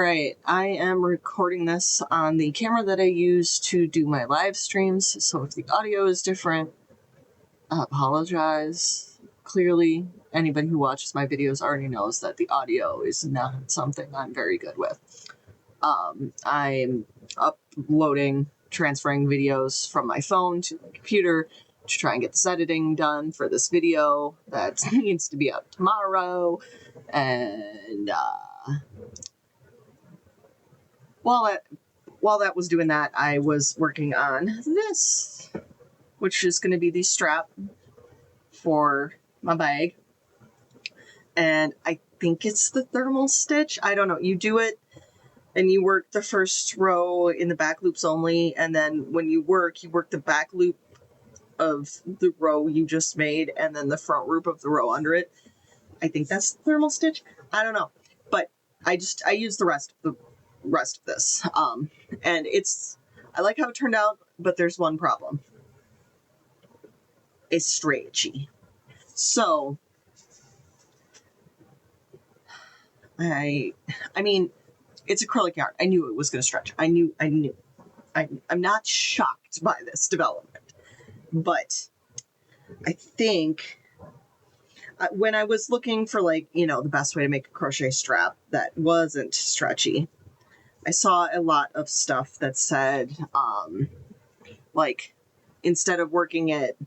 Alright, I am recording this on the camera that I use to do my live streams, so if the audio is different, I apologize. Clearly, anybody who watches my videos already knows that the audio is not something I'm very good with. I'm uploading, transferring videos from my phone to my computer to try and get this editing done for this video that needs to be up tomorrow, and while that was doing that, I was working on this, which is going to be the strap for my bag. And I think it's the thermal stitch. I don't know. You do it and you work the first row in the back loops only. And then when you work the back loop of the row you just made and then the front loop of the row under it. I think that's the thermal stitch. I don't know. But I use the rest of this. And I like how it turned out, but there's one problem. It's stretchy. So I mean, it's acrylic yarn. I knew it was going to stretch. I knew. I'm not shocked by this development, but I think when I was looking for, like, you know, the best way to make a crochet strap that wasn't stretchy, I saw a lot of stuff that said, like, instead of working it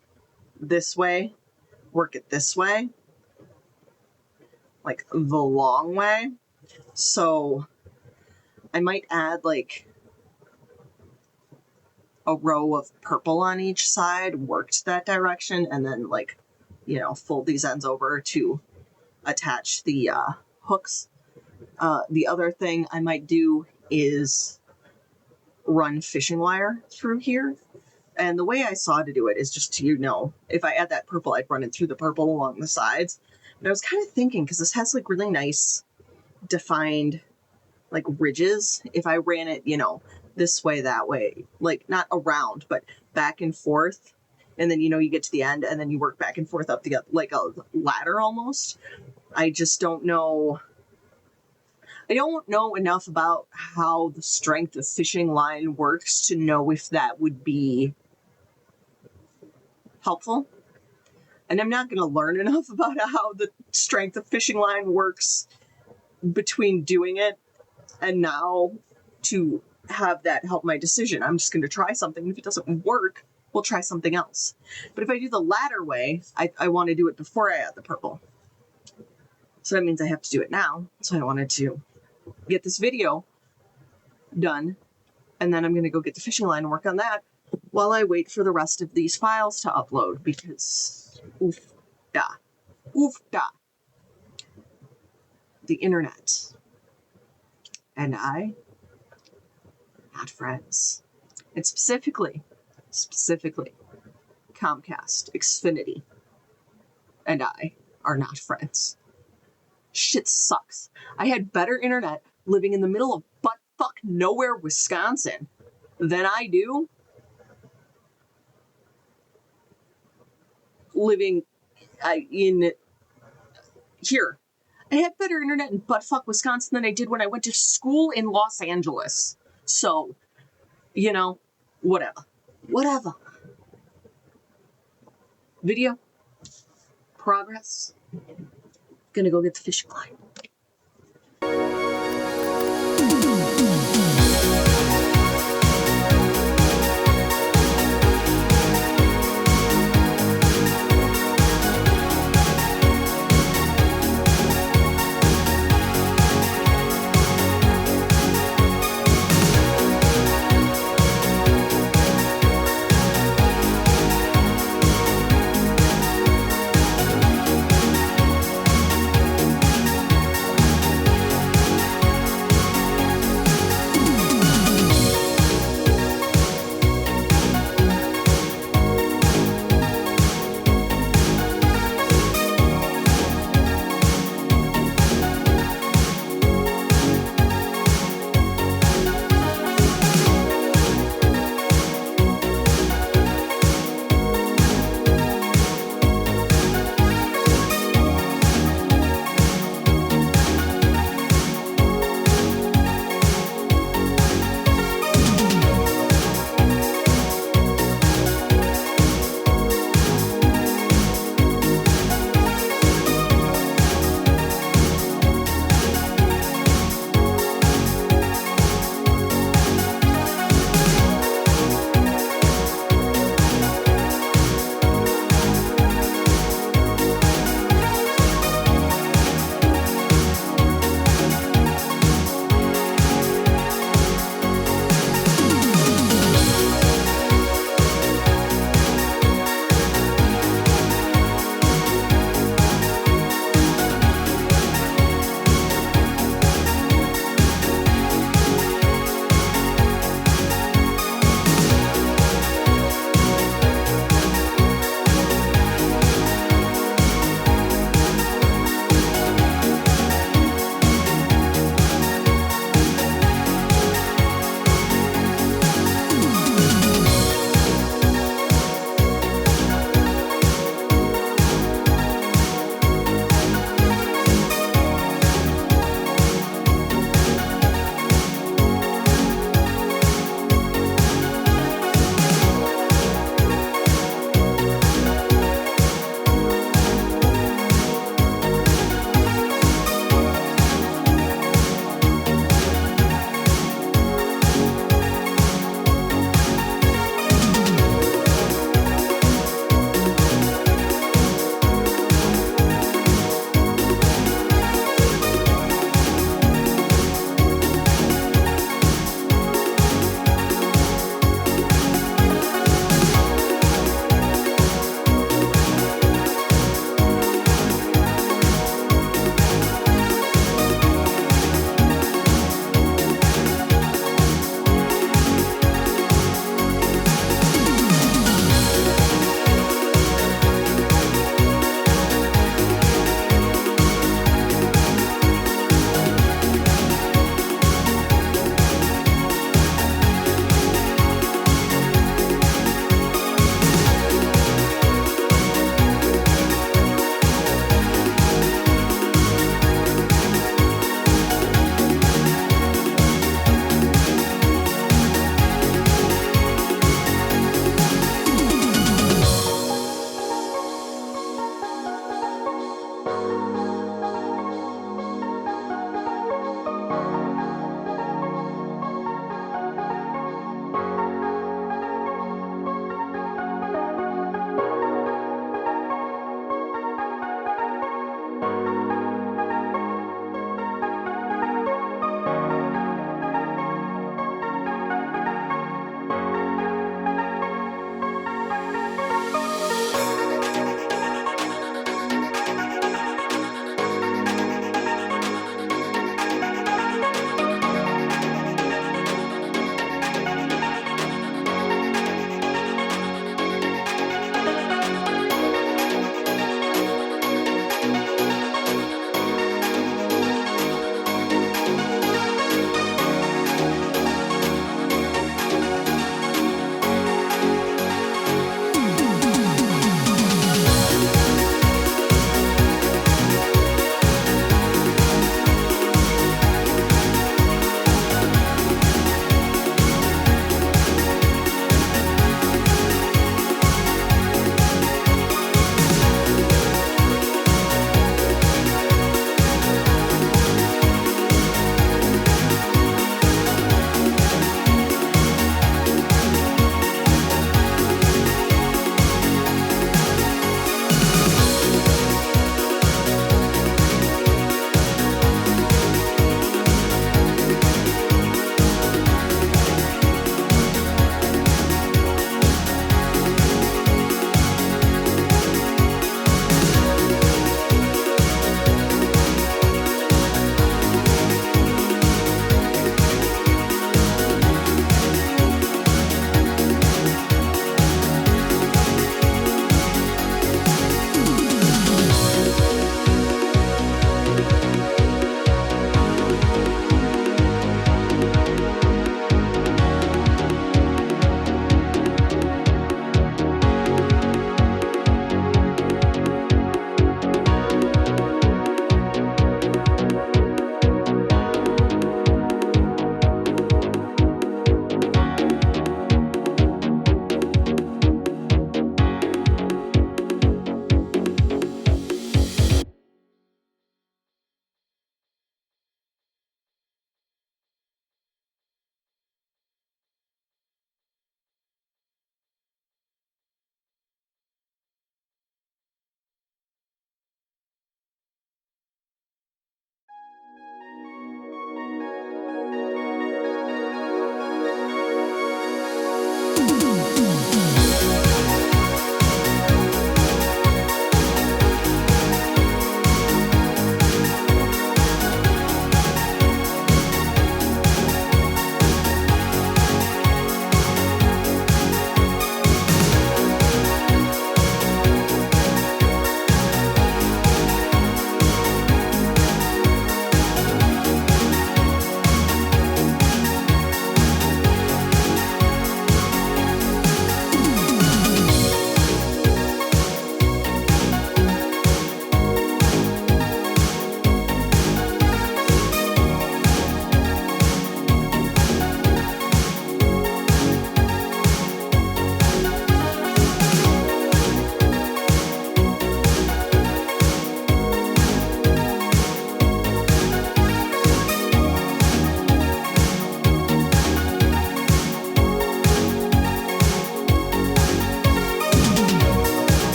this way, work it this way, like the long way. So I might add like a row of purple on each side, worked that direction, and then, like, you know, fold these ends over to attach the hooks. The other thing I might do is run fishing wire through here. And the way I saw to do it is just to, you know, if I add that purple, I'd run it through the purple along the sides. But I was kind of thinking, because this has like really nice defined like ridges, if I ran it, you know, this way, that way, like not around, but back and forth. And then, you know, you get to the end and then you work back and forth up the, like a ladder almost. I just don't know. I don't know enough about how the strength of fishing line works to know if that would be helpful. And I'm not going to learn enough about how the strength of fishing line works between doing it and now to have that help my decision. I'm just going to try something. If it doesn't work, we'll try something else. But if I do the latter way, I want to do it before I add the purple. So that means I have to do it now. So I wanted to get this video done, and then I'm going to go get the fishing line and work on that while I wait for the rest of these files to upload, because oof da, the internet and I, not friends. And specifically Comcast, Xfinity, and I are not friends. Shit sucks. I had better internet living in the middle of butt-fuck nowhere, Wisconsin, than I do living in here. I had better internet in butt-fuck Wisconsin than I did when I went to school in Los Angeles. So, you know, whatever. Video. Progress. Gonna go get the fishing line.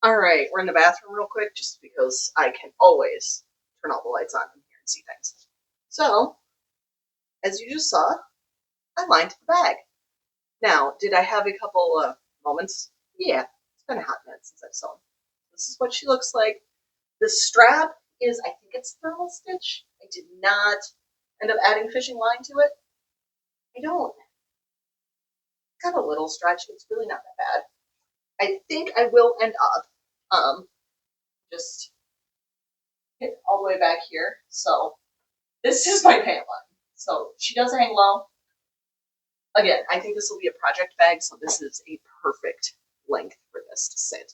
All right, we're in the bathroom real quick just because I can always turn all the lights on in here and see things. So, as you just saw, I lined the bag. Now, did I have a couple of moments? Yeah, it's been a hot minute since I've sewn. This is what she looks like. The strap is, I think it's thermal stitch. I did not end up adding fishing line to it. I don't. It's got a little stretch. It's really not that bad. I think I will end up just hit all the way back here. So this is my pant line. So she does hang low. Again, I think this will be a project bag, so this is a perfect length for this to sit.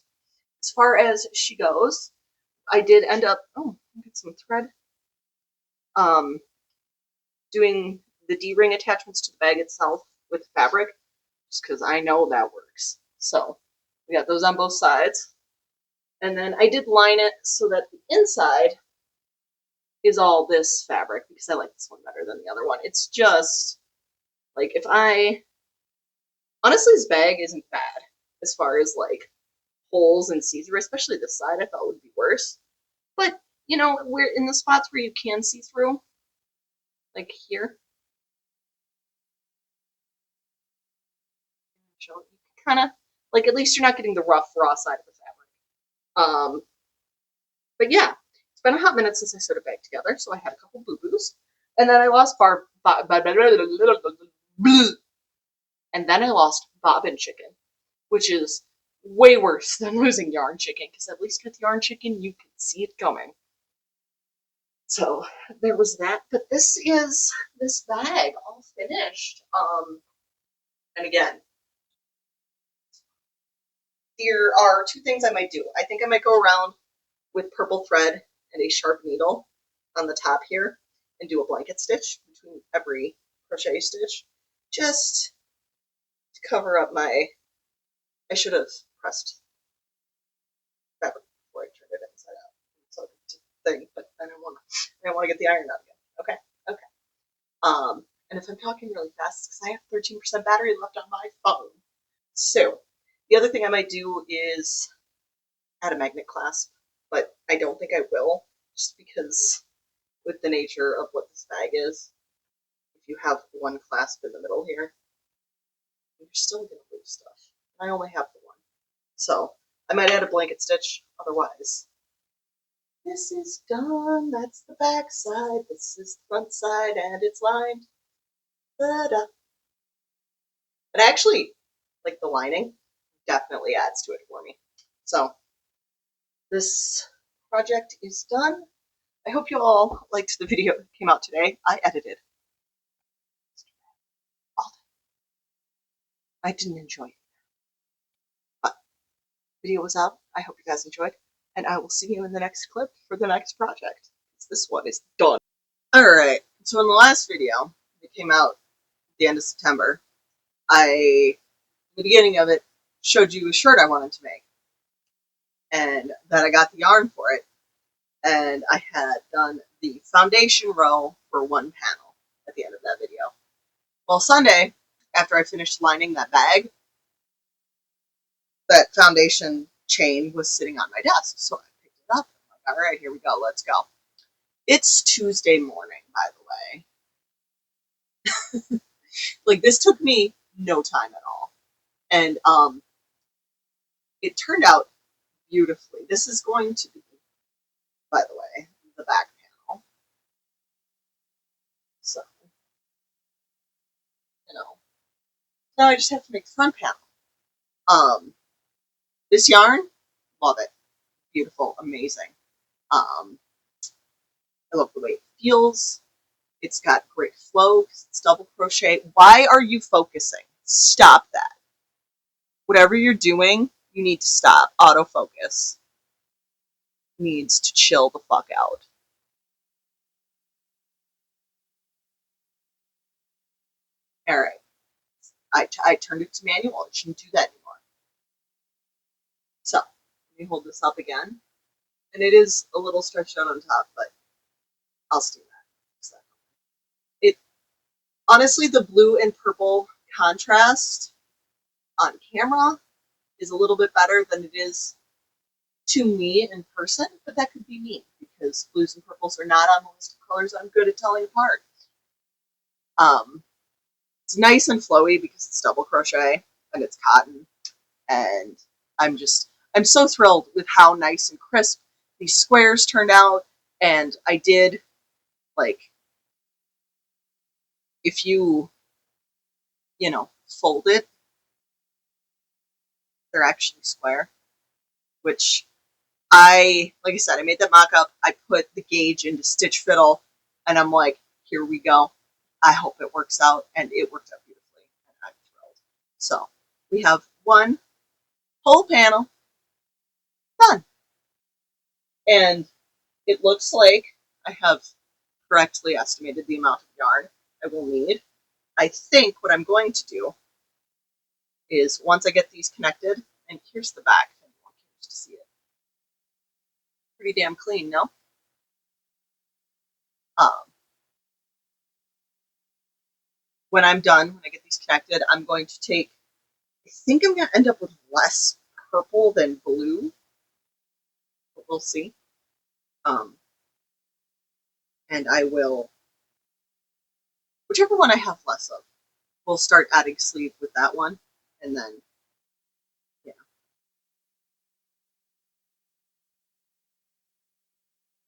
As far as she goes, I did end up, get some thread, doing the D-ring attachments to the bag itself with fabric, just because I know that works. So we got those on both sides. And then I did line it so that the inside is all this fabric, because I like this one better than the other one. It's just, like, honestly, this bag isn't bad as far as, like, holes and see-through, especially this side I thought would be worse. But, you know, we're in the spots where you can see through, like here. You can kind of, like, at least you're not getting the rough, raw side of the fabric. But yeah, it's been a hot minute since I sewed a bag together, so I had a couple boo-boos. And then I lost bobbin chicken, which is way worse than losing yarn chicken, because at least with yarn chicken, you can see it coming. So there was that, but this is this bag all finished. And again, there are two things I might do. I think I might go around with purple thread and a sharp needle on the top here and do a blanket stitch between every crochet stitch, just to cover up my, I should have pressed fabric before I turned it inside out. So thing, but I don't want to get the iron out again. Okay. And if I'm talking really fast, it's because I have 13% battery left on my phone. So the other thing I might do is add a magnet clasp, but I don't think I will, just because with the nature of what this bag is, if you have one clasp in the middle here, you're still going to lose stuff. I only have the one. So I might add a blanket stitch, otherwise. This is done. That's the back side. This is the front side, and it's lined. Ta-da. But actually, like, the lining definitely adds to it for me. So this project is done. I hope you all liked the video that came out today. I edited all that. I didn't enjoy it. But the video was out. I hope you guys enjoyed. And I will see you in the next clip for the next project. This one is done. Alright, so in the last video, it came out at the end of September, in the beginning of it, showed you a shirt I wanted to make. And that I got the yarn for it. And I had done the foundation row for one panel at the end of that video. Well, Sunday, after I finished lining that bag, that foundation chain was sitting on my desk. So I picked it up. I'm like, all right, here we go. Let's go. It's Tuesday morning, by the way. Like, this took me no time at all. And it turned out beautifully. This is going to be, by the way, the back panel. So, you know, now I just have to make the front panel. This yarn, love it. Beautiful, amazing. I love the way it feels. It's got great flow because it's double crochet. Why are you focusing? Stop that. Whatever you're doing, you need to stop. Autofocus needs to chill the fuck out. All right. I turned it to manual. It shouldn't do that anymore. So, let me hold this up again. And it is a little stretched out on top, but I'll steam that. It honestly, the blue and purple contrast on camera is a little bit better than it is to me in person, but that could be me because blues and purples are not on the list of colors I'm good at telling apart. It's nice and flowy because it's double crochet and it's cotton, and I'm so thrilled with how nice and crisp these squares turned out. And I did, like, if you fold it, they're actually square, which like I said, I made that mock-up. I put the gauge into Stitch Fiddle, and I'm like, here we go. I hope it works out, and it worked out beautifully, and I'm thrilled. So we have one whole panel done, and it looks like I have correctly estimated the amount of yarn I will need. I think what I'm going to do is, once I get these connected, and here's the back, if anyone cares to see it. Pretty damn clean, no? When I'm done, when I get these connected, I'm going to take, I think I'm going to end up with less purple than blue, but we'll see. And I will, whichever one I have less of, we'll start adding sleeve with that one, and then, yeah.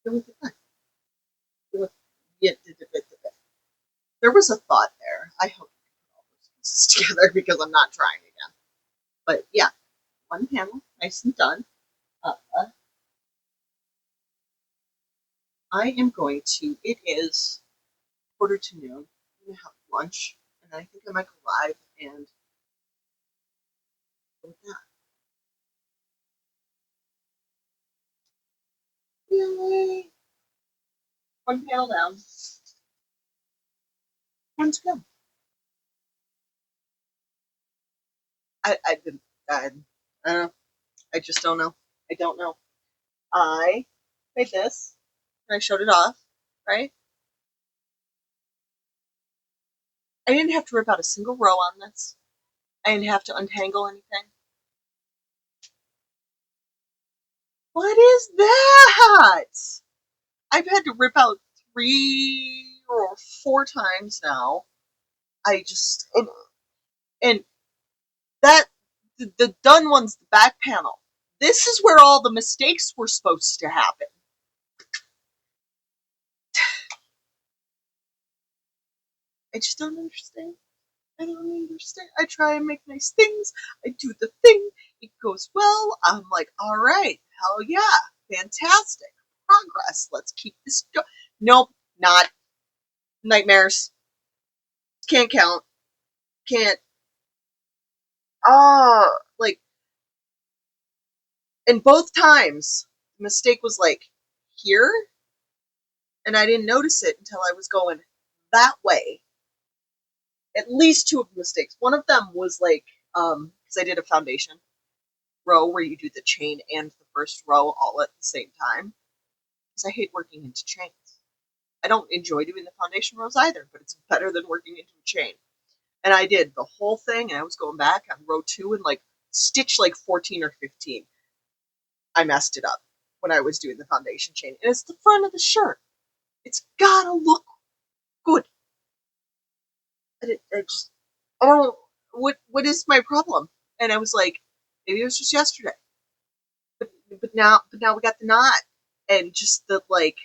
There was a thought there. I hope you can put all those pieces together because I'm not trying again. But yeah, one panel, nice and done. I am going to, it is 1:45. I'm going to have lunch, and I think I might go live and go with that. Yay! One panel down. One to go. I don't know. I just don't know. I don't know. I made this, and I showed it off, right? I didn't have to rip out a single row on this. I didn't have to untangle anything. What is that? I've had to rip out 3 or 4 times now. I just, and that, the done one's the back panel. This is where all the mistakes were supposed to happen. I just don't understand. I don't understand. I try and make nice things. I do the thing. It goes well. I'm like, all right, hell yeah, fantastic. Progress. Let's keep this going. Nope, not. Nightmares. Can't count. Can't. Like, and both times, the mistake was like here, and I didn't notice it until I was going that way. At least 2 of the mistakes. One of them was like, because I did a foundation row where you do the chain and the first row all at the same time. Because I hate working into chains. I don't enjoy doing the foundation rows either, but it's better than working into a chain. And I did the whole thing, and I was going back on row 2 and like stitch like 14 or 15. I messed it up when I was doing the foundation chain. And it's the front of the shirt. It's gotta look good. And I don't, what is my problem? And I was like, maybe it was just yesterday. But now we got the knot. And just the, like,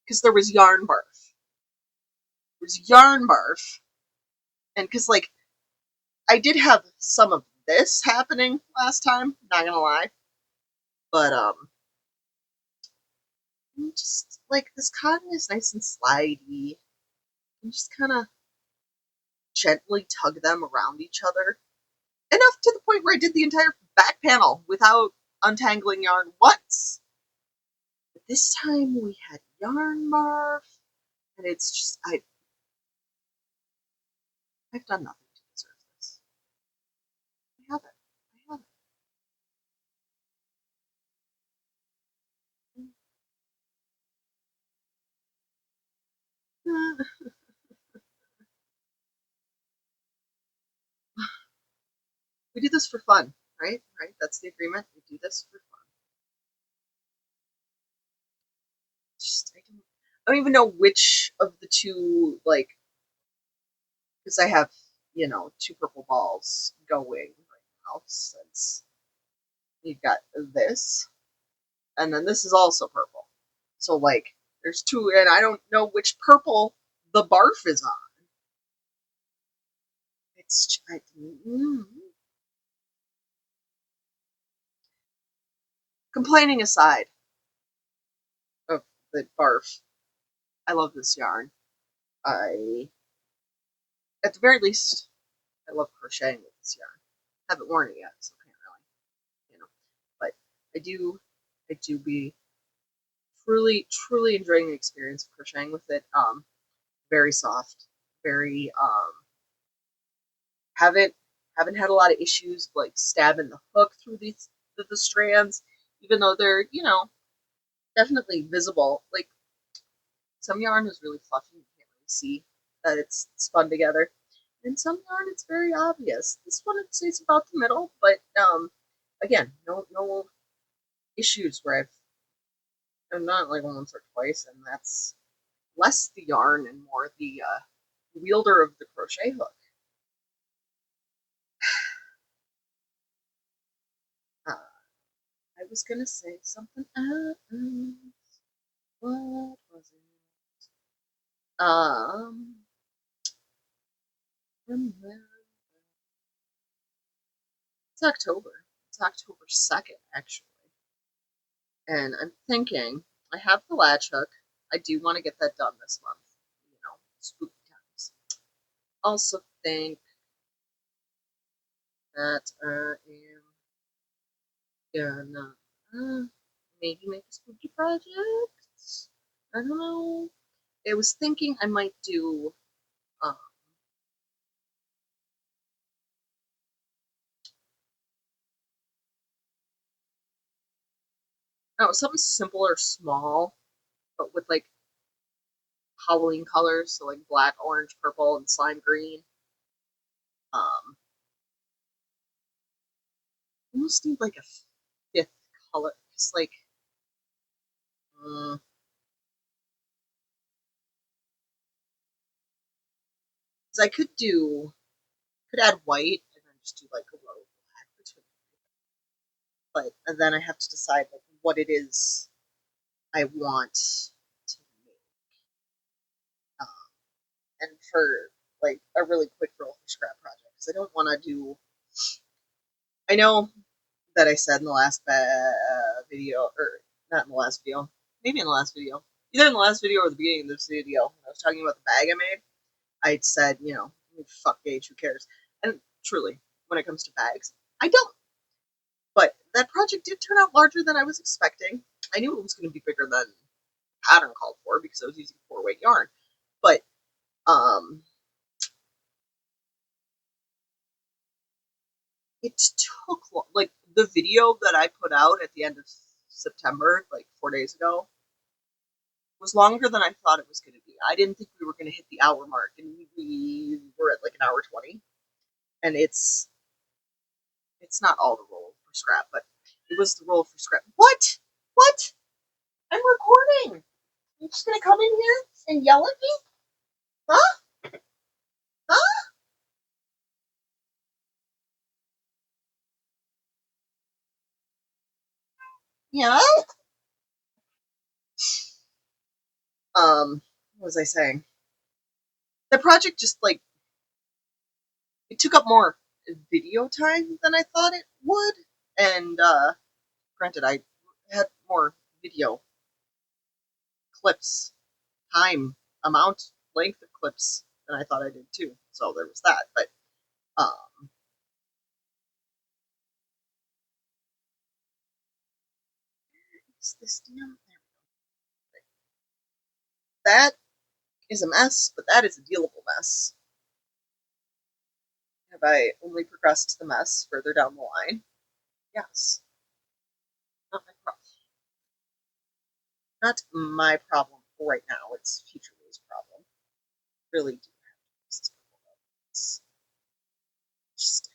because there was yarn barf. There was yarn barf. And because, like, I did have some of this happening last time, not gonna lie. But, just, like, this cotton is nice and slidey. And just kind of gently tug them around each other. Enough to the point where I did the entire back panel without untangling yarn once. But this time we had yarn barf, and it's just, I've done nothing to deserve this. I haven't. We do this for fun, right? Right? That's the agreement. We do this for fun. I don't even know which of the two, like, because I have, you know, 2 purple balls going right now, since you've got this, and then this is also purple. So, like, there's 2, and I don't know which purple the barf is on. It's, complaining aside of the barf, I love this yarn. At the very least, I love crocheting with this yarn. Haven't worn it yet, so can't really, you know. But I do be truly enjoying the experience of crocheting with it. Very soft, very haven't had a lot of issues like stabbing the hook through the strands, even though they're, you know, definitely visible. Like, some yarn is really fluffy, you can't really see that it's spun together. And some yarn, it's very obvious. This one, I'd say it's about the middle, but again, no issues where I've done it like once or twice, and that's less the yarn and more the wielder of the crochet hook. I was gonna say something else. What was it? Remember. It's October. It's October 2nd, actually. And I'm thinking, I have the latch hook. I do want to get that done this month. You know, spooky times. Also think that I am gonna maybe make a spooky project. I don't know. I was thinking I might do something simple or small, but with like Halloween colors, so like black, orange, purple, and slime green. Almost need like a 5th color, just like, because I could add white and then just do like a row of black between, but and then I have to decide like what it is I want to make, um, and for like a really quick roll for scrap project, because I don't want to do. I know that I said in the last video, or not in the last video, maybe in the last video, either in the last video or the beginning of this video, when I was talking about the bag I made, I said, you know, fuck gauge, who cares? And truly, when it comes to bags, I don't. But that project did turn out larger than I was expecting. I knew it was going to be bigger than pattern called for because I was using 4-weight yarn. But it took like the video that I put out at the end of September, like 4 days ago, was longer than I thought it was going to be. I didn't think we were going to hit the hour mark, and we were at like an hour 20. And it's not all the roll for scrap, but it was the roll for scrap. What? What? I'm recording. You just gonna come in here and yell at me? Huh? Huh? Yeah. What was I saying? The project just like it took up more video time than I thought it would, and granted, I had more video clips, time, amount, length of clips than I thought I did too. So there was that, but um, is this damn there? That is a mess, but that is a dealable mess. Have I only progressed the mess further down the line? Yes. Not my problem. Not my problem right now. It's future Lou's problem. Really do have to fix this problem. It's just I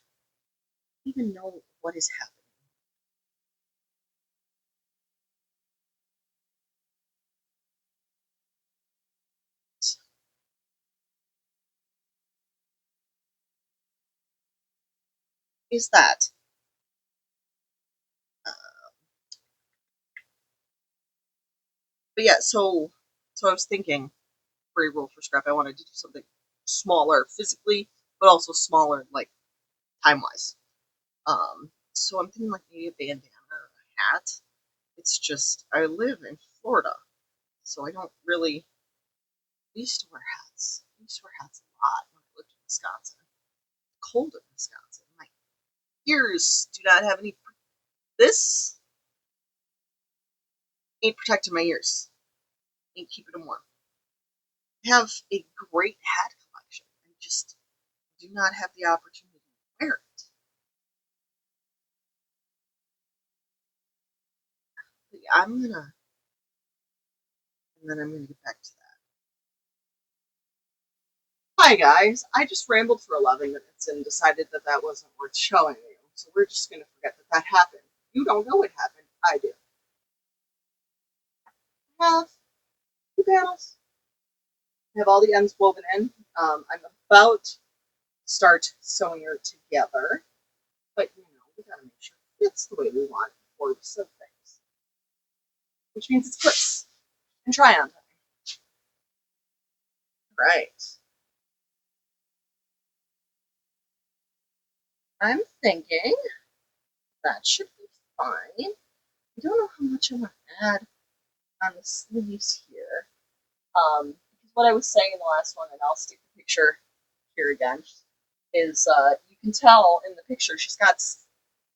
don't even know what is happening. is that. But yeah, so I was thinking for a rule for scrap, I wanted to do something smaller physically, but also smaller like time wise. So I'm thinking like maybe a bandana or a hat. It's just I live in Florida, so I don't really used to wear hats. I used to wear hats a lot when I lived in Wisconsin. Cold in Wisconsin. My ears do not have any. This ain't protecting my ears. Ain't keeping them warm. I have a great hat collection. I just do not have the opportunity to wear it. But yeah, I'm gonna, and then I'm gonna get back to that. Hi guys, I just rambled for 11 minutes and decided that that wasn't worth showing you, so we're just gonna forget that that happened. You don't know what happened. I do. I have two panels. I have all the ends woven in. I'm about to start sewing her together, but you know, we gotta make sure it fits the way we want it before we sew things. Which means it's clips and try on time. Right. I'm thinking that should be fine. I don't know how much I want to add on the sleeves here. Because what I was saying in the last one, and I'll stick the picture here again, is you can tell in the picture she's got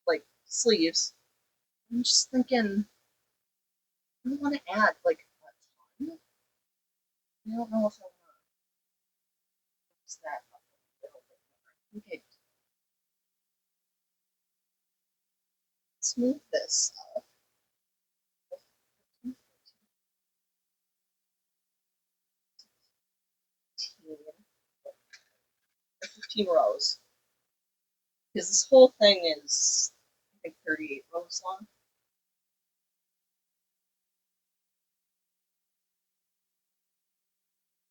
like sleeves. I'm just thinking I don't want to add like a ton. I don't know if I want to use that up a little bit more. Okay, smooth this up. 15 rows. Because this whole thing is, I think, 38 rows long.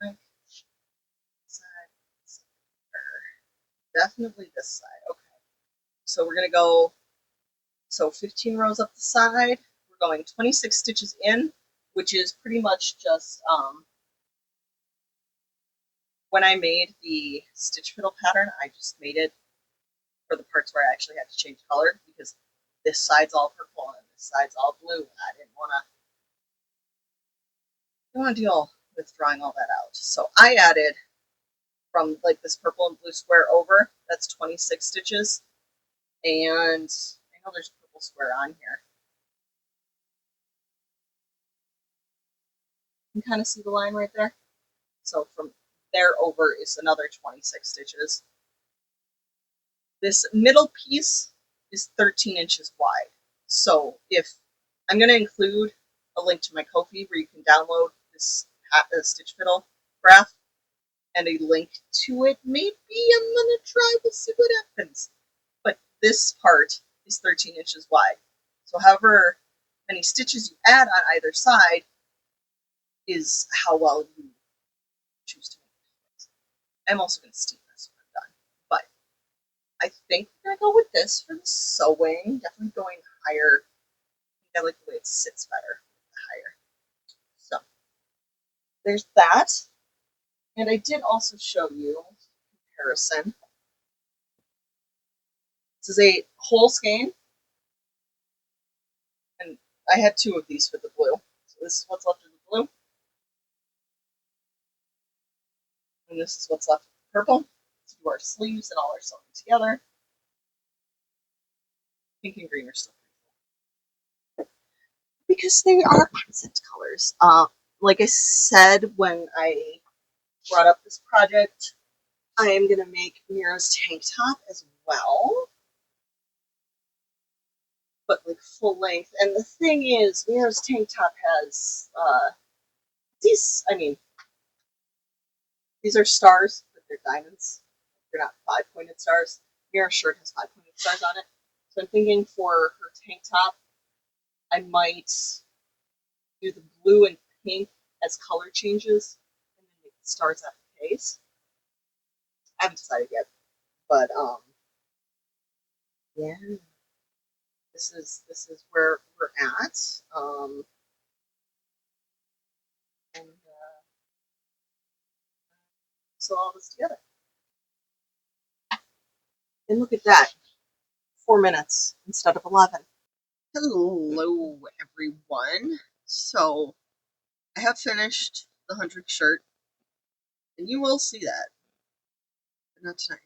Like, side, definitely this side. Okay. So we're going to go, so 15 rows up the side. We're going 26 stitches in, which is pretty much just, when I made the stitch fiddle pattern, I just made it for the parts where I actually had to change color because this side's all purple and this side's all blue. And I didn't want to deal with drawing all that out. So I added from like this purple and blue square over, that's 26 stitches. And I know there's a purple square on here. You can kind of see the line right there. So from there over is another 26 stitches. This middle piece is 13 inches wide. So if I'm going to include a link to my KoFi where you can download this stitch fiddle graph and a link to it. Maybe I'm going to try, we'll see what happens. But this part is 13 inches wide. So however many stitches you add on either side is how well you choose to make it. I'm also going to steam this when I'm done. But I think we're going to go with this for the sewing. Definitely going higher. I like the way it sits better higher. So there's that. And I did also show you comparison. This is a whole skein. And I had two of these for the blue. So this is what's left of the blue. And this is what's left of the purple. To do our sleeves and all our sewing together. Pink and green are still pretty cool. Because they are accent colors. Like I said when I brought up this project, I am going to make Mira's tank top as well. But like full length. And the thing is, Mira's tank top has these, I mean, these are stars, but they're diamonds. They're not 5-pointed stars. Mira's shirt has 5-pointed stars on it. So I'm thinking for her tank top, I might do the blue and pink as color changes and then make the stars at the base. I haven't decided yet, but yeah, this is where we're at. And sew all this together. And look at that, 4 minutes instead of 11. Hello, everyone. So I have finished the Huntrix shirt, and you will see that, but not tonight.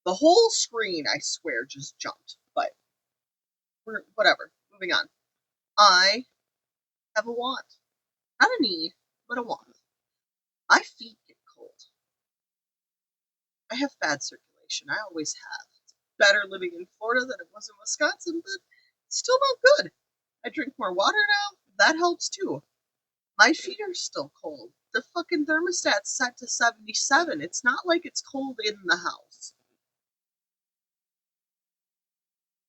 The whole screen, I swear, just jumped, but whatever. Moving on. I have a want. Not a need, but a want. My feet get cold. I have bad circulation. I always have. It's better living in Florida than it was in Wisconsin, but it's still not good. I drink more water now. That helps too. My feet are still cold. The fucking thermostat's set to 77. It's not like it's cold in the house.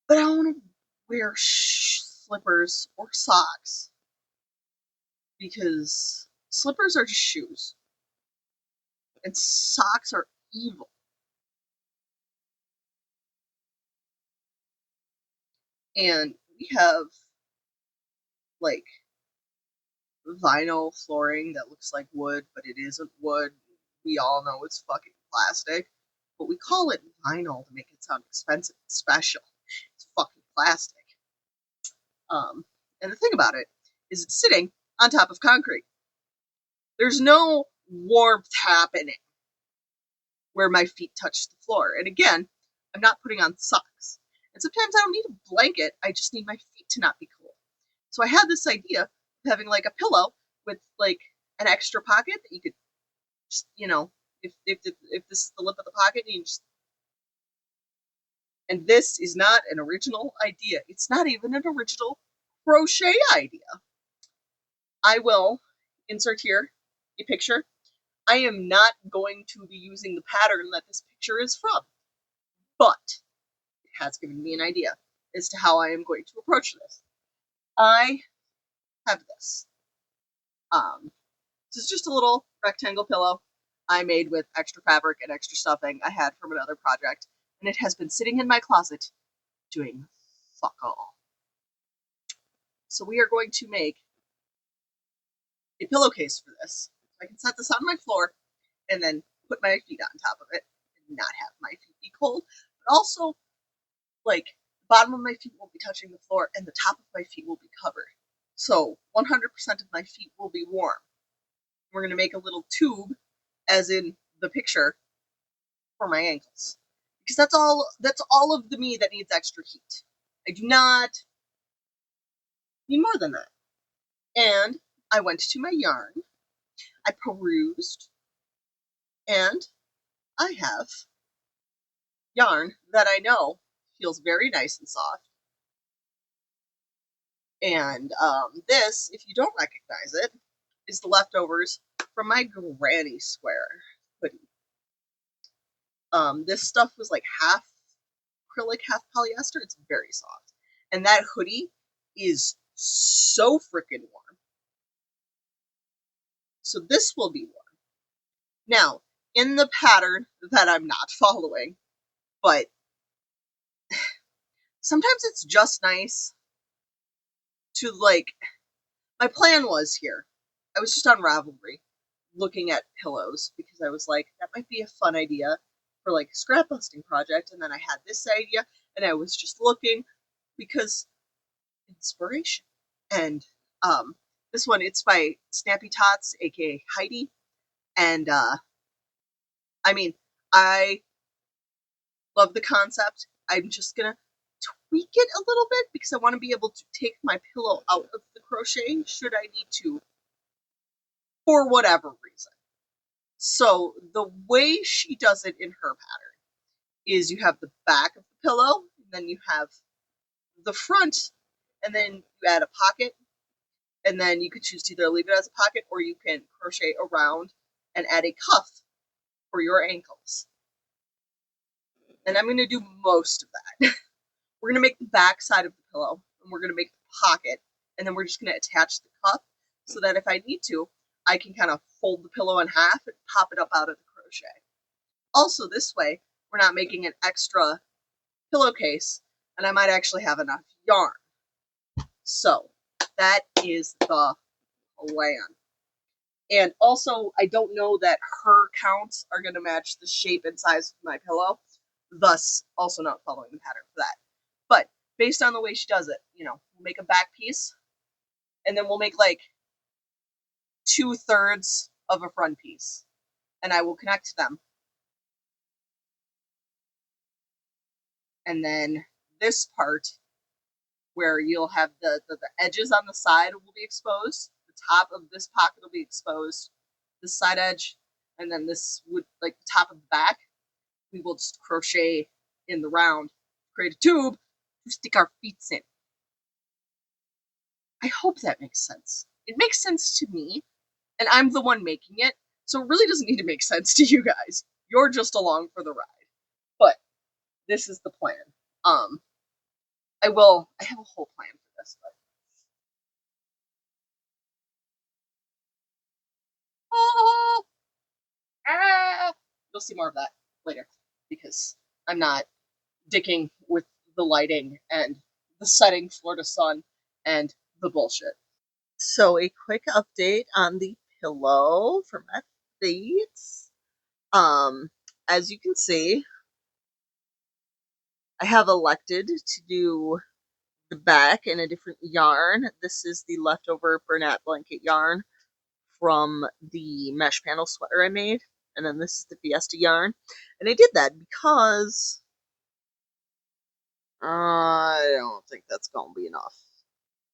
But I want to wear slippers or socks because slippers are just shoes and socks are evil. And we have like vinyl flooring that looks like wood, but it isn't wood. We all know it's fucking plastic, but we call it vinyl to make it sound expensive and special. It's fucking plastic. And the thing about it is it's sitting on top of concrete. There's no warmth happening where my feet touch the floor. And again, I'm not putting on socks. And sometimes I don't need a blanket, I just need my feet to not be cold. So I had this idea of having like a pillow with like an extra pocket that you could just, if this is the lip of the pocket, you just. And this is not an original idea. It's not even an original crochet idea. I will insert here a picture. I am not going to be using the pattern that this picture is from, but it has given me an idea as to how I am going to approach this. I have this. This is just a little rectangle pillow I made with extra fabric and extra stuffing I had from another project, and it has been sitting in my closet doing fuck all. So we are going to make a pillowcase for this. I can set this on my floor and then put my feet on top of it and not have my feet be cold, but also like the bottom of my feet won't be touching the floor and the top of my feet will be covered. So 100% of my feet will be warm. We're going to make a little tube, as in the picture, for my ankles. Because that's all of the me that needs extra heat. I do not need more than that. And I went to my yarn, I perused, and I have yarn that I know feels very nice and soft. And this, if you don't recognize it, is the leftovers from my granny square hoodie. This stuff was like half acrylic, half polyester. It's very soft. And that hoodie is so freaking warm. So this will be warm. Now, in the pattern that I'm not following, but sometimes it's just nice to my plan was here. I was just on Ravelry looking at pillows because I was like, that might be a fun idea for like a scrap busting project. And then I had this idea and I was just looking because inspiration. And this one, it's by Snappy Tots, aka Heidi. And I mean, I love the concept. I'm just gonna tweak it a little bit because I want to be able to take my pillow out of the crochet should I need to, for whatever reason. So the way she does it in her pattern is you have the back of the pillow, and then you have the front, and then you add a pocket, and then you could choose to either leave it as a pocket or you can crochet around and add a cuff for your ankles. And I'm going to do most of that. We're going to make the back side of the pillow, and we're going to make the pocket, and then we're just going to attach the cuff so that if I need to, I can kind of fold the pillow in half and pop it up out of the crochet. Also, this way, we're not making an extra pillowcase, and I might actually have enough yarn. So that is the plan. And also, I don't know that her counts are going to match the shape and size of my pillow, thus also not following the pattern for that. But based on the way she does it, you know, we'll make a back piece, and then we'll make like 2/3 of a front piece, and I will connect them. And then this part, where you'll have the edges on the side will be exposed, the top of this pocket will be exposed, this side edge, and then this would, like the top of the back, we will just crochet in the round, create a tube to stick our feet in. I hope that makes sense. It makes sense to me, and I'm the one making it, so it really doesn't need to make sense to you guys. You're just along for the ride. But this is the plan. I have a whole plan for this, but you'll see more of that later, because I'm not dicking with the lighting and the setting floor to sun and the bullshit. So a quick update on the pillow for my feet. As you can see, I have elected to do the back in a different yarn. This is the leftover Bernat Blanket Yarn from the mesh panel sweater I made. And then this is the Fiesta yarn. And I did that because I don't think that's going to be enough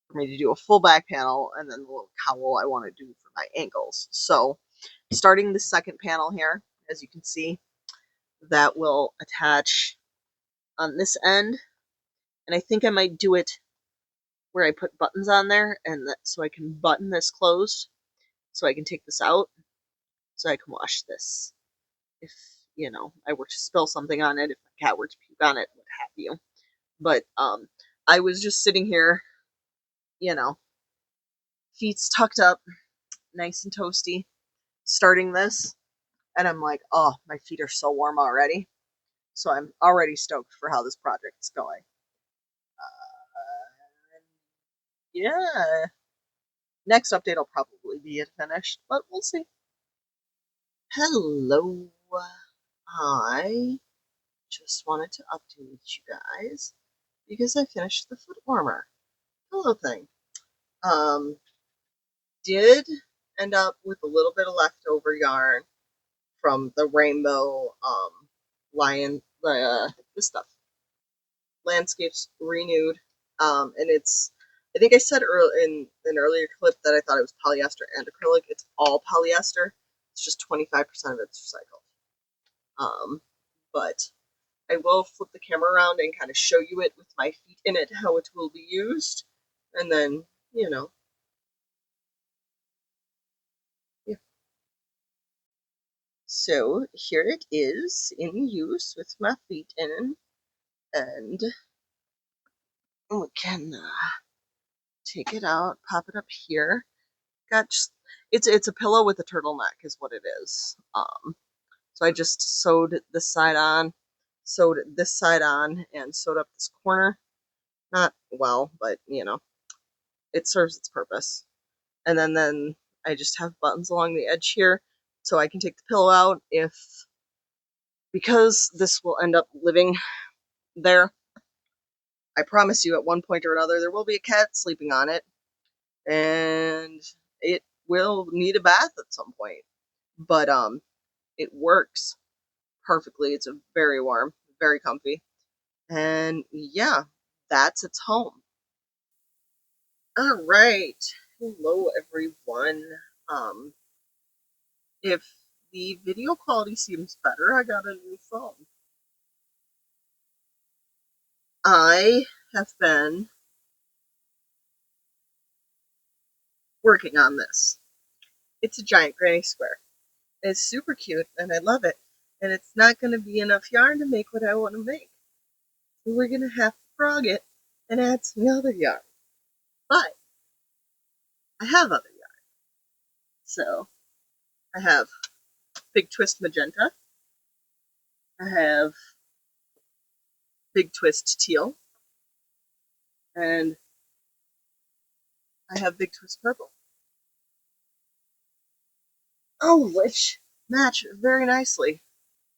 for me to do a full back panel and then the little cowl I want to do for my ankles. So starting the second panel here, as you can see, that will attach on this end. And I think I might do it where I put buttons on there, and so I can button this closed, so I can take this out, so I can wash this if, you know, I were to spill something on it, if my cat were to puke on it, what have you. But I was just sitting here, you know, feet's tucked up, nice and toasty, starting this, and I'm like, oh, my feet are so warm already. So I'm already stoked for how this project's going. Yeah. Next update will probably be it finished, but we'll see. Hello. I just wanted to update you guys because I finished the foot warmer pillow thing. Did end up with a little bit of leftover yarn from the rainbow lion this stuff, Landscapes Renewed, and it's, I think I said in an earlier clip that I thought it was polyester and acrylic. It's all polyester. It's just 25% of it's recycled. But I will flip the camera around and kind of show you it with my feet in it, how it will be used, and then, you know, yeah. So here it is in use with my feet in, and we can take it out, pop it up here. Got just, it's a pillow with a turtleneck is what it is. So I just sewed this side on, sewed this side on, and sewed up this corner. Not well, but you know, it serves its purpose. And then I just have buttons along the edge here, so I can take the pillow out because this will end up living there. I promise you, at one point or another, there will be a cat sleeping on it, and it will need a bath at some point. But it works perfectly. It's very warm, very comfy, and yeah, that's its home. All right, hello everyone. If the video quality seems better, I got a new phone. I have been working on this. It's a giant granny square. It's super cute and I love it. And it's not going to be enough yarn to make what I want to make. So we're going to have to frog it and add some other yarn. But I have other yarn. So I have Big Twist Magenta. I have Big Twist Teal. And I have Big Twist Purple. Oh, which match very nicely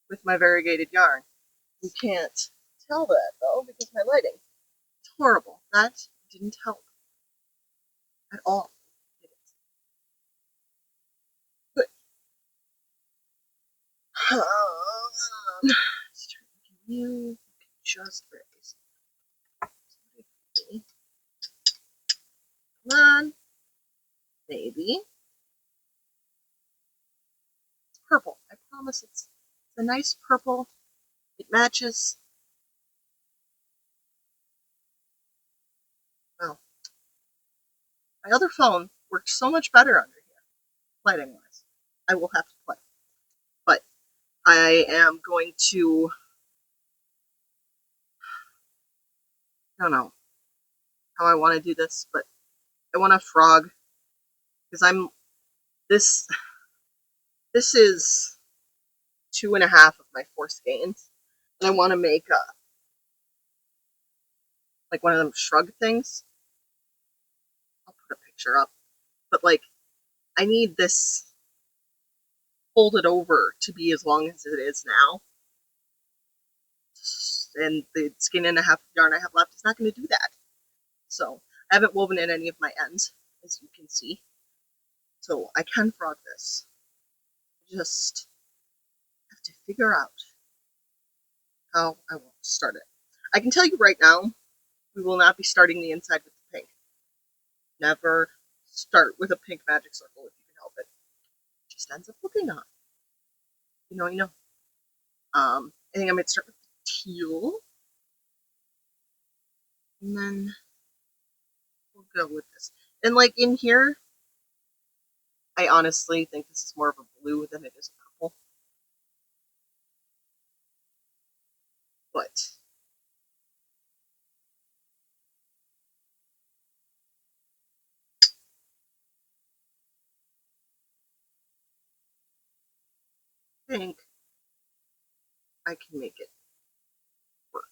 with my variegated yarn. You can't tell that though because my lighting is horrible. That didn't help at all. Good. You just raise. Come on, baby. It's purple. I promise it's a nice purple. It matches. Well, my other phone works so much better under here, lighting wise. I will have to play. But I am going to, I don't know how I want to do this, but I want a frog because this is 2.5 of my 4 skeins, and I want to make like one of them shrug things. I'll put a picture up, but like I need this folded over to be as long as it is now, and the 1.5 of yarn I have left is not going to do that. So I haven't woven in any of my ends, as you can see. So I can frog this. Just have to figure out how I want to start it. I can tell you right now, we will not be starting the inside with the pink. Never start with a pink magic circle if you can help it. It just ends up looking odd. You know. I think I'm going to start with the teal. And then we'll go with this. And like in here, I honestly think this is more of a blue than it is a purple. But I think I can make it work.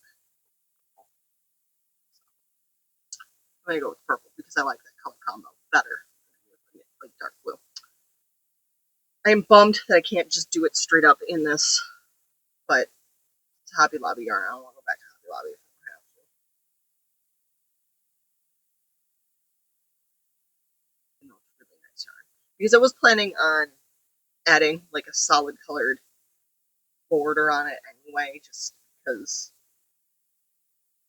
I'm going to go with purple because I like that color combo better than like dark blue. I am bummed that I can't just do it straight up in this, but it's Hobby Lobby yarn. I don't want to go back to Hobby Lobby if I don't have to. I know it's really nice yarn. Because I was planning on adding like a solid colored border on it anyway, just because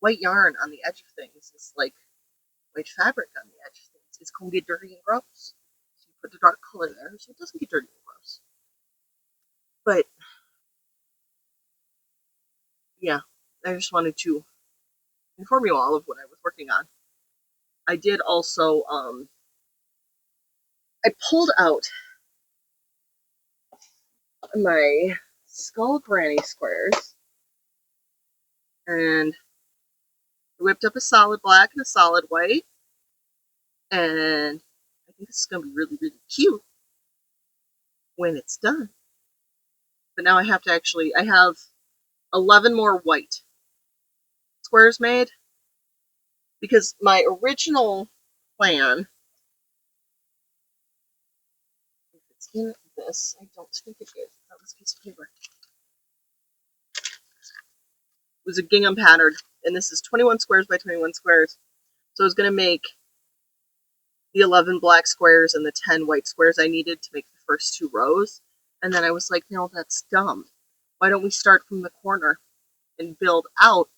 white yarn on the edge of things is like white fabric on the edge of things. It's going to get dirty and gross. So you put the dark color there so it doesn't get dirty and gross. But yeah, I just wanted to inform you all of what I was working on. I did also, I pulled out my Skull Granny squares and whipped up a solid black and a solid white, and I think this is going to be really, really cute when it's done. But now I have to actually, I have 11 more white squares made, because my original plan, if it's in this, I don't think it is, that was a piece of paper, was a gingham pattern, and this is 21 squares by 21 squares. So I was going to make the 11 black squares and the 10 white squares I needed to make the first 2 rows. And then I was like, no, that's dumb. Why don't we start from the corner and build out?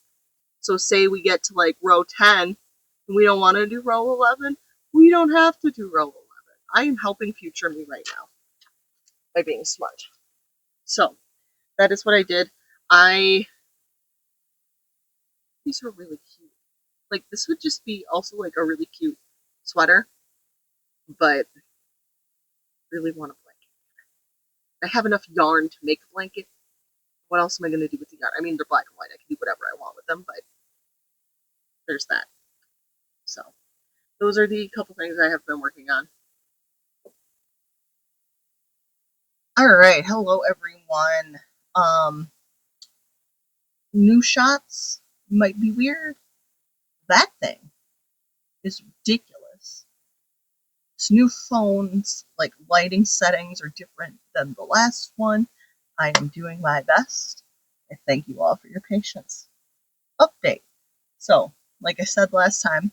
So say we get to like row 10 and we don't want to do row 11, we don't have to do row 11. I am helping future me right now by being smart. So that is what I did. These are really cute. Like this would just be also like a really cute sweater, but really want a blanket. I have enough yarn to make a blanket. What else am I going to do with the yarn? I mean, they're black and white. I can do whatever I want with them, but there's that. So those are the couple things I have been working on. All right, hello everyone. New shots might be weird. That thing is ridiculous. This new phone's like lighting settings are different than the last one. I am doing my best, and thank you all for your patience. Update. So, like I said last time,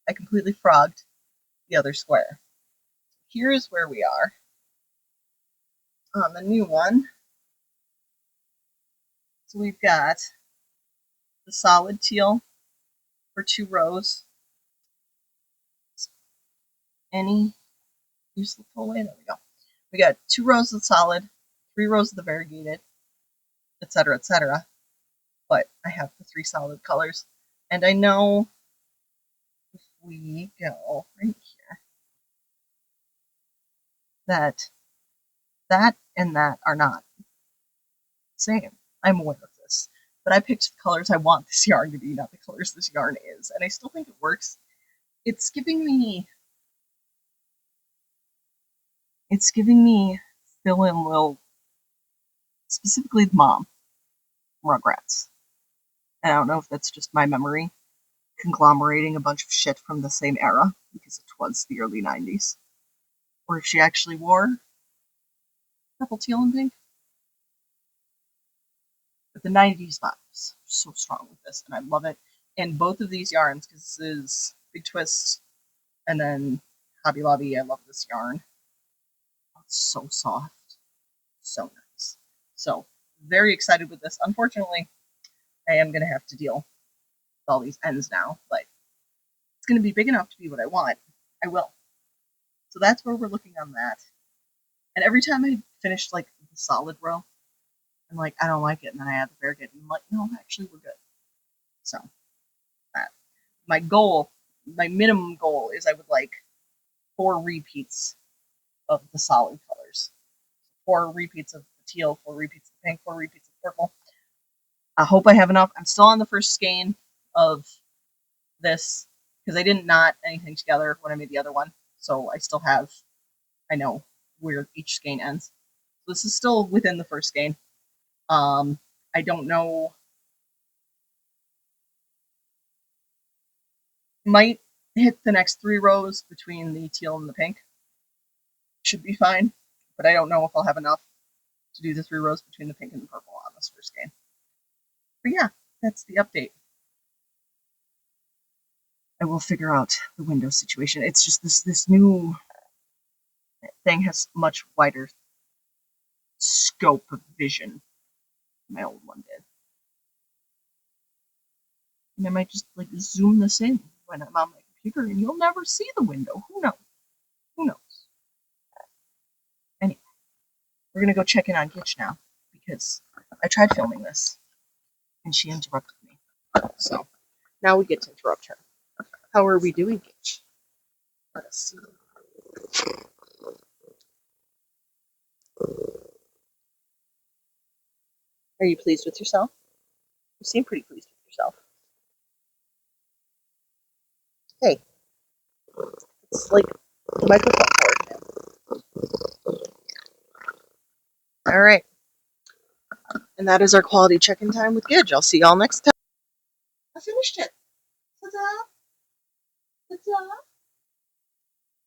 I completely frogged the other square. Here is where we are on the new one. So we've got the solid teal for 2 rows. Any use the full way? There we go. We got 2 rows of solid, 3 rows of the variegated, etc., etc. But I have the 3 solid colors, and I know if we go right here that that and that are not the same. I'm aware of this, but I picked the colors I want this yarn to be, not the colors this yarn is, and I still think it works. It's giving me Phil and Lil, specifically the mom, Rugrats. And I don't know if that's just my memory conglomerating a bunch of shit from the same era, because it was the early 90s. Or if she actually wore purple, teal, and pink. But the 90s vibes are so strong with this, and I love it. And both of these yarns, because this is Big Twist and then Hobby Lobby, I love this yarn. It's so soft. So nice. So, very excited with this. Unfortunately, I am going to have to deal with all these ends now, but it's going to be big enough to be what I want. I will. So that's where we're looking on that. And every time I finish like the solid row, I'm like, I don't like it, and then I add the variegated, and I'm like, no, actually we're good. So that my goal, my minimum goal is I would like 4 repeats of the solid colors. 4 repeats of the teal, 4 repeats of pink, 4 repeats of purple. I hope I have enough. I'm still on the first skein of this because I didn't knot anything together when I made the other one. So I still have, I know where each skein ends. So this is still within the first skein. I don't know. Might hit the next 3 rows between the teal and the pink. Should be fine, but I don't know if I'll have enough to do the 3 rows between the pink and the purple on this first skein. But yeah, that's the update. I will figure out the window situation. It's just this new thing has much wider scope of vision than my old one did. And I might just like zoom this in when I'm on my computer and you'll never see the window. Who knows? Who knows? Anyway, we're gonna go check in on Gitch now because I tried filming this and she interrupted me. So now we get to interrupt her. How are we doing, Gitch? Let us see. Are you pleased with yourself? You seem pretty pleased with yourself. Hey, it's like the microphone cord now. All right. And that is our quality check-in time with Gidge. I'll see y'all next time. I finished it. Ta-da! Ta-da!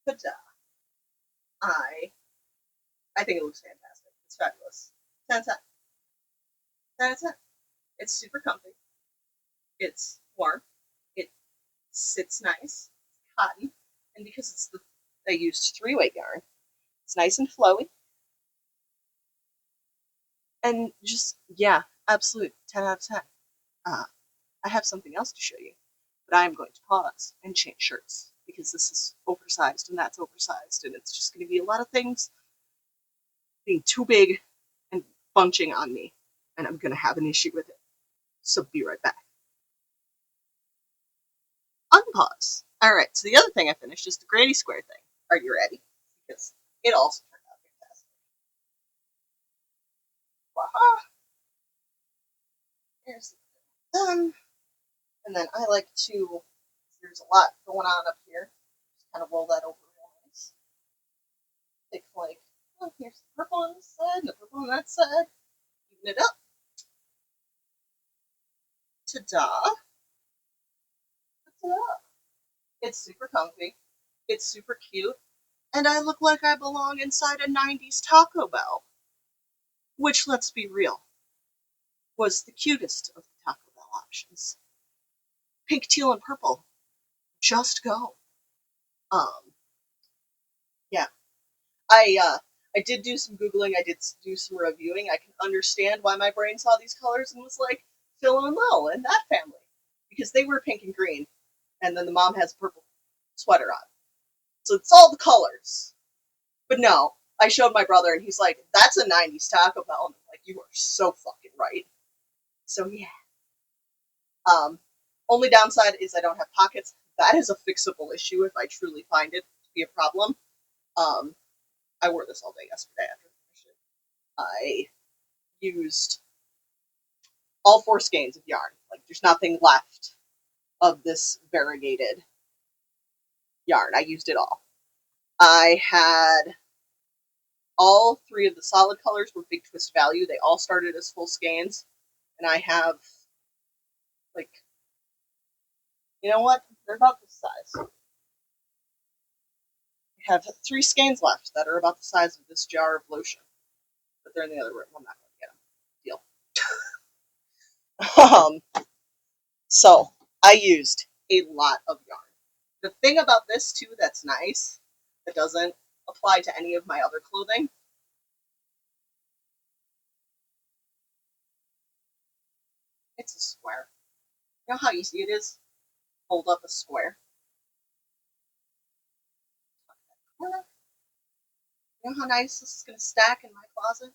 Ta-da! I think it looks fantastic. It's fabulous. 10 10. 10 10. It's super comfy. It's warm. It sits nice. It's cotton. And because I used 3-weight yarn, it's nice and flowy. And just, yeah, absolute 10 out of 10. I have something else to show you, but I am going to pause and change shirts because this is oversized and that's oversized, and it's just going to be a lot of things being too big and bunching on me, and I'm going to have an issue with it. So be right back. Unpause. All right, so the other thing I finished is the granny square thing. Are you ready? Because it also turned out fantastic. Waha! Here's the done. And then I like to, there's a lot going on up here, just kind of roll that over real nice. Take like Oh, here's the purple on this side and the purple on that side. Even it up. Ta-da! Ta-da! It's super comfy. It's super cute. And I look like I belong inside a 90s Taco Bell. Which, let's be real, was the cutest of the Taco Bell options. Pink, teal, and purple. Just go. Yeah. I did do some Googling, I did do some reviewing. I can understand why my brain saw these colors and was like, Phil and Lil and that family. Because they were pink and green, and then the mom has a purple sweater on. So it's all the colors. But no, I showed my brother, and he's like, that's a 90s Taco Bell. And I'm like, you are so fucking right. So yeah. Only downside is I don't have pockets. That is a fixable issue if I truly find it to be a problem. I wore this all day yesterday after I finished it. I used all 4 skeins of yarn. Like, there's nothing left of this variegated yarn. I used it all. I had all 3 of the solid colors were Big Twist Value. They all started as full skeins. And I have, like, you know what? They're about this size. I have 3 skeins left that are about the size of this jar of lotion. But they're in the other room. I'm not going to get them. Deal. So, I used a lot of yarn. The thing about this, too, that's nice, that doesn't apply to any of my other clothing, it's a square. You know how easy it is? Hold up a square. You know how nice this is going to stack in my closet?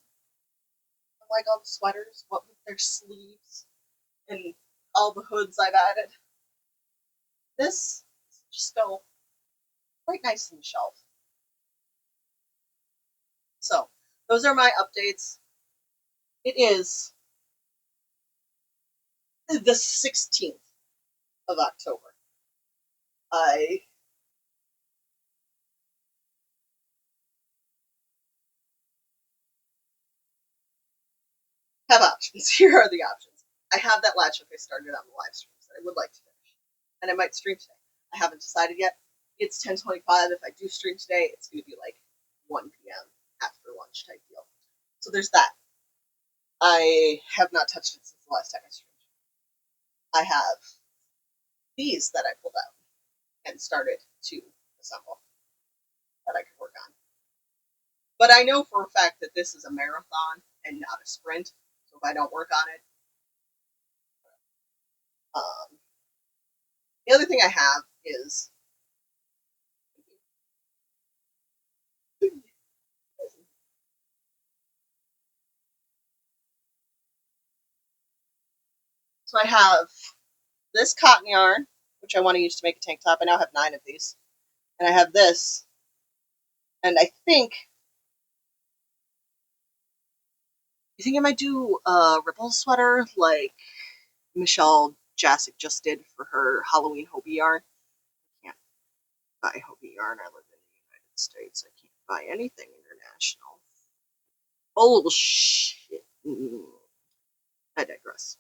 I like all the sweaters, what with their sleeves, and all the hoods I've added. This just go quite nice on the shelf. So, those are my updates. It is the 16th of October. I have options. Here are the options. I have that latch hook I started on the live streams that I would like to finish. And I might stream today. I haven't decided yet. It's 10:25. If I do stream today, it's going to be like 1 p.m. after lunch type deal. So there's that. I have not touched it since the last time I streamed. I have these that I pulled out and started to assemble that I could work on. But I know for a fact that this is a marathon and not a sprint. So if I don't work on it, the other thing I have is so I have this cotton yarn, which I want to use to make a tank top. I now have 9 of these. And I have this. And I think I might do a ripple sweater like Michelle Jasic just did for her Halloween Hobie yarn. I can't buy Hobie yarn. I live in the United States. I can't buy anything international. Bullshit. I digress.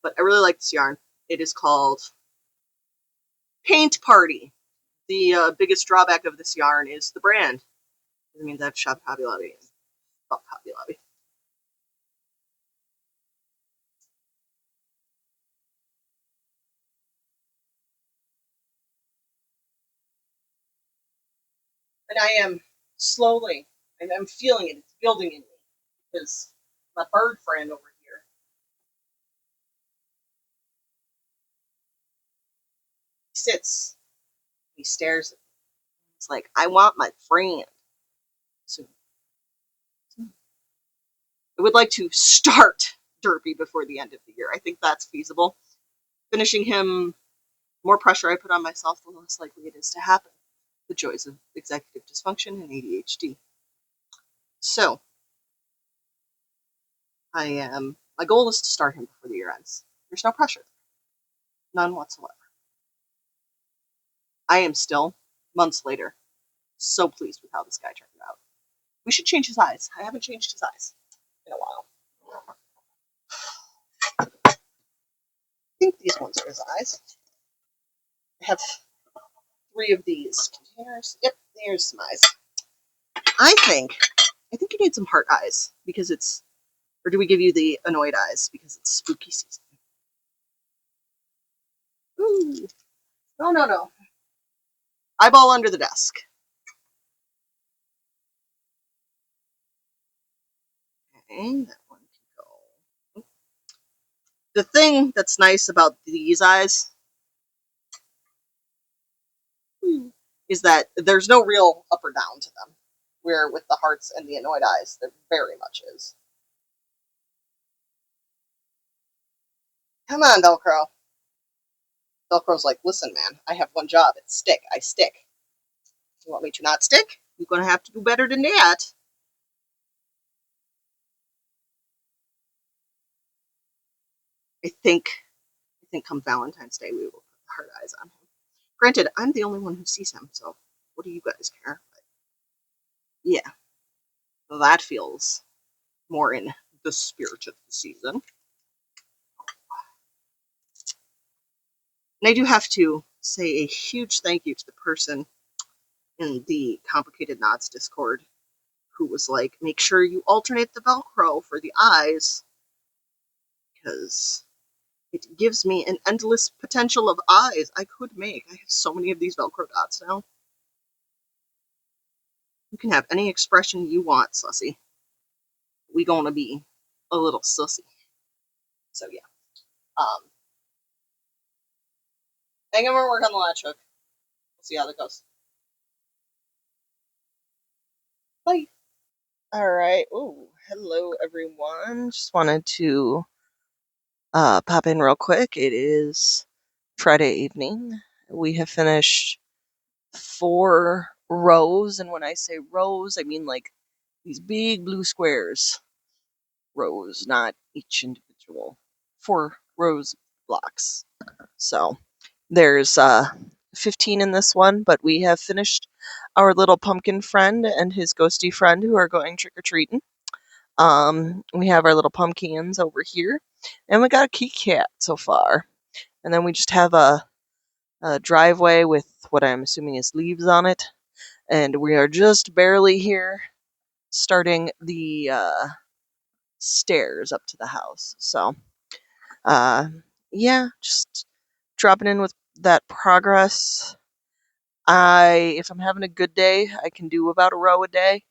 But I really like this yarn. It is called Paint Party. The biggest drawback of this yarn is the brand. It means I have to shop Hobby Lobby and fuck Hobby Lobby. And I am slowly, and I'm feeling it, it's building in me. Because my bird friend over here, he sits, he stares at me. It's like, I want my friend. So I would like to start Derpy before the end of the year. I think that's feasible. Finishing him, more pressure I put on myself, the less likely it is to happen. The joys of executive dysfunction and ADHD. So, my goal is to start him before the year ends. There's no pressure. None whatsoever. I am still, months later, so pleased with how this guy turned out. We should change his eyes. I haven't changed his eyes in a while. I think these ones are his eyes. I have 3 of these containers. Yep, there's some eyes. I think you need some heart eyes because it's, or do we give you the annoyed eyes because it's spooky season? Ooh. No. Eyeball under the desk. Okay, that one can go. The thing that's nice about these eyes is that there's no real up or down to them. Where with the hearts and the annoyed eyes, there very much is. Come on, Velcro. Velcro's like, listen, man, I have one job. It's stick. I stick. You want me to not stick? You're going to have to do better than that. I think come Valentine's Day, we will put the heart eyes on him. Granted, I'm the only one who sees him, so what do you guys care? But yeah, that feels more in the spirit of the season. And I do have to say a huge thank you to the person in the Complicated Knots Discord who was like, make sure you alternate the Velcro for the eyes because it gives me an endless potential of eyes I could make. I have so many of these Velcro dots now. You can have any expression you want, sussy. We gonna be a little sussy. So yeah. I think I'm gonna work on the latch hook. We'll see how that goes. Bye. Alright. Ooh, hello everyone. Just wanted to pop in real quick. It is Friday evening. We have finished 4 rows, and when I say rows, I mean like these big blue squares. Rows, not each individual. 4 rows blocks. So there's 15 in this one, but we have finished our little pumpkin friend and his ghosty friend who are going trick-or-treating. We have our little pumpkins over here, and we got a kitty cat so far. And then we just have a driveway with what I'm assuming is leaves on it, and we are just barely here starting the stairs up to the house. So yeah, just dropping in with that progress. If I'm having a good day, I can do about a row a day.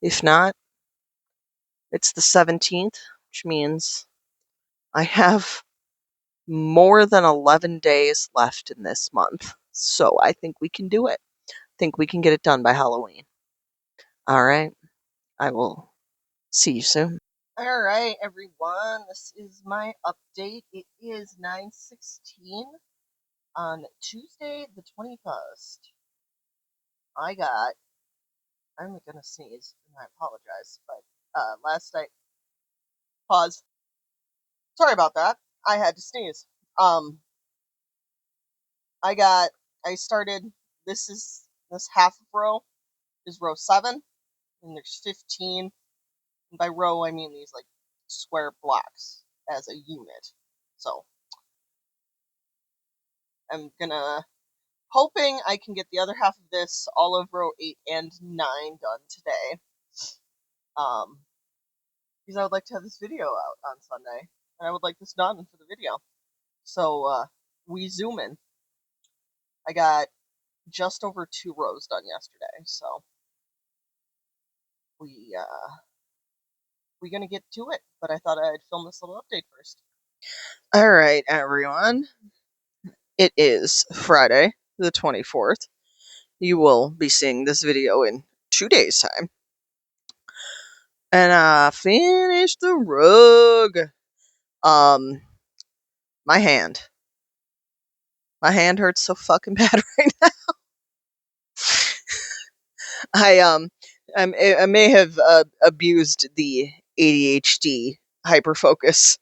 If not, it's the 17th, which means I have more than 11 days left in this month. So I think we can do it. I think we can get it done by Halloween. All right. I will see you soon. All right, everyone. This is my update. It is 9:16 on Tuesday the 21st. I'm gonna sneeze, and I apologize, but last night, pause. Sorry about that. I had to sneeze. I started. This half of row is row 7, and there's 15. And by row, I mean these like square blocks as a unit. So I'm hoping I can get the other half of this, all of row 8 and 9 done today. Because I would like to have this video out on Sunday, and I would like this done for the video. So, we zoom in. I got just over 2 rows done yesterday, so we gonna get to it, but I thought I'd film this little update first. Alright, everyone. It is Friday, the 24th. You will be seeing this video in 2 days' time. And I finished the rug. My hand. My hand hurts so fucking bad right now. I may have abused the ADHD hyperfocus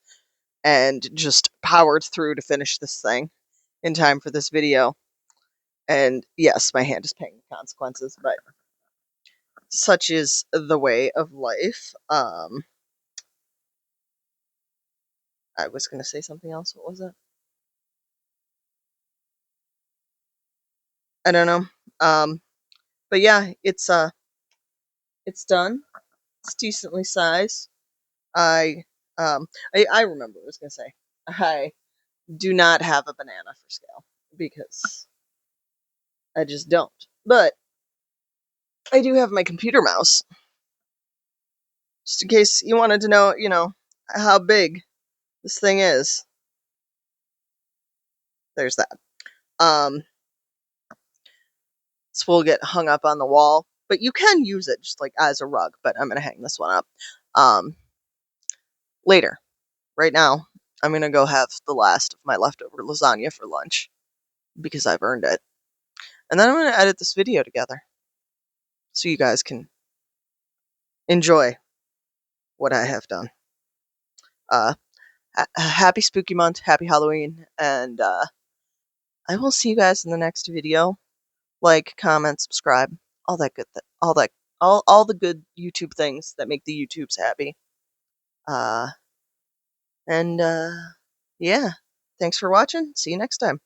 and just powered through to finish this thing in time for this video. And yes, my hand is paying the consequences, but such is the way of life. I was going to say something else. What was it? I don't know. But yeah, it's done. It's decently sized. I I remember what I was going to say. I do not have a banana for scale because I just don't. But I do have my computer mouse. Just in case you wanted to know, how big this thing is. There's that. This will get hung up on the wall, but you can use it just like as a rug, but I'm gonna hang this one up later. Right now, I'm gonna go have the last of my leftover lasagna for lunch because I've earned it. And then I'm gonna edit this video together so you guys can enjoy what I have done. Happy spooky month, happy Halloween, and I will see you guys in the next video. Like, comment, subscribe, all that good all the good YouTube things that make the YouTubes happy. And yeah, thanks for watching. See you next time.